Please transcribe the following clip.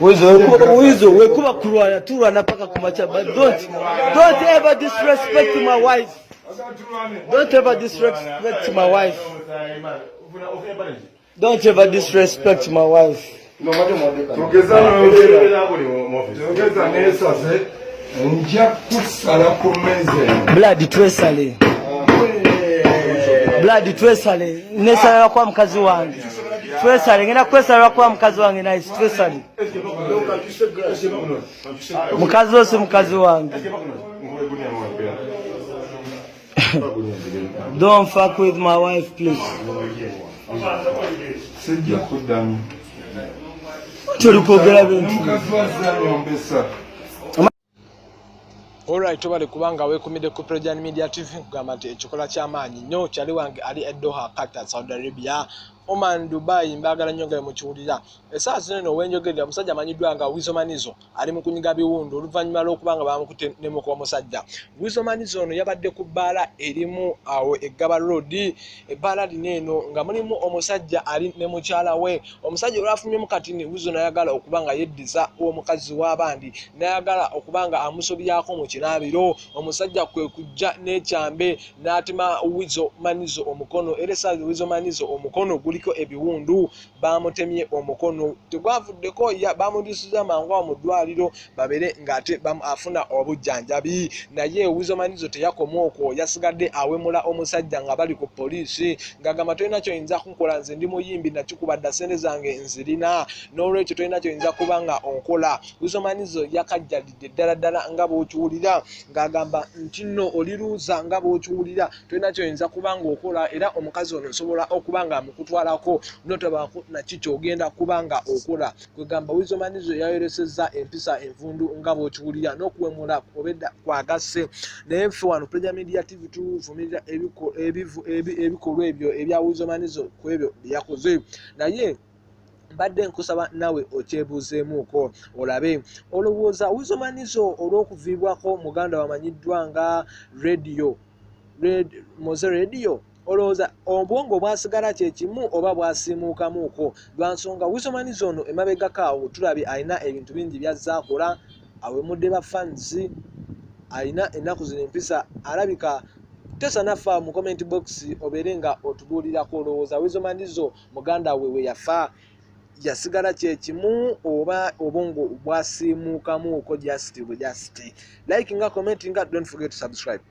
Wizo wekuba kulwana tulwana paka kumacha, but don't ever disrespect my wife. Don't ever disrespect my wife. Don't ever disrespect my wife. Blood twesale nesala kwa mkazi wange. Twesale ngena kwesala kwa mkazi wange na twesale. Mkazi wose mkazi wange. Don't fuck with my wife, please. Alright, tubale kubanga wekumide ku Prejani Media TV kugamba nti ekikola ky'amaanyi nnyo kyali wange ali Doha, Qatar, Saudi Arabia, Oman, Dubai, mbagala nnyo nga mukiwulira. Essaawa zino eno wenjogerera omusajja amanyiddwa nga Wizo Manizo ali mu kunyiga biwundu oluvannyuma lw'okubanga baamukute ne mu omusajja. Wizo Manizo ono yabadde ku bbaala erimu awo eggaba road, ebbaala lino eno nga mulimu omusajja ali ne mukyala we. Omusajja olwafumye mu katini, Wizo n'ayagala okubanga yeddiza omukazi w'abandi, n'ayagala okubanga amusobyako mu kinaabiro. Omusajja kwe kujja n'ekyambe n'atema Wizo Manizo omukono, era essaawa Wizo Manizo omukono guliko ebiwundu, bamutemye omukono. Tegwavuddeko bamudisuza mangu mu ddwaliro babere ng'ate afuna obujjanjabi. Naye Wizo Manizo teyakoma okwo, yasigadde awemula omusajja nga bali ku poliisi ng'agamba tolina kyoyinza kunkola, nze ndi muyimbi nakikubadda ssente zange nzirina, n'olwekyo tolina kyoyinza kubanga onkola. Wizo Manizo yakajjalidde ddala ddala nga bw'okiwulira ng'agamba nti nno oliruuza nga bw'okiwulira, tolina kyoyinza kubanga okola, era omukazi ono nsobola okubanga amukutwalako notabaako naki kyogenda kubanga okola. Kwegamba Wizo Manizo yayoresezza empisa envundu nga bw'okiwulira n'okuwemula obedda kwagasse. Naye ffe wano Prejani Media TV tuvumirira ebikolwa ebyo ebya Wizo Manizo ku ebyo bye yakoze. Naye mbadde nkusaba nawe okyebuuzeemuuko olabe olowooza Wizo Manizo olw'okuviibwako muganda wamanyiddwa nga Moze Radio, olowooza obwongo bwasigala kye kimu oba bwasiimuukamuuko? Lwa nsonga Wizo Manizo ono emabegako awo tulabye alina ebintu bingi by'azze akola, awemudde ba fans, alina ennaku zino empisa, alabika tosanafa mu comment box obeere nga otubuulirako. Olowooza Wizo Manizo muganda we yafa yasigala kye kimu oba obwongo bwasiimuukamuuko? Just like nga comment nga, don't forget to subscribe.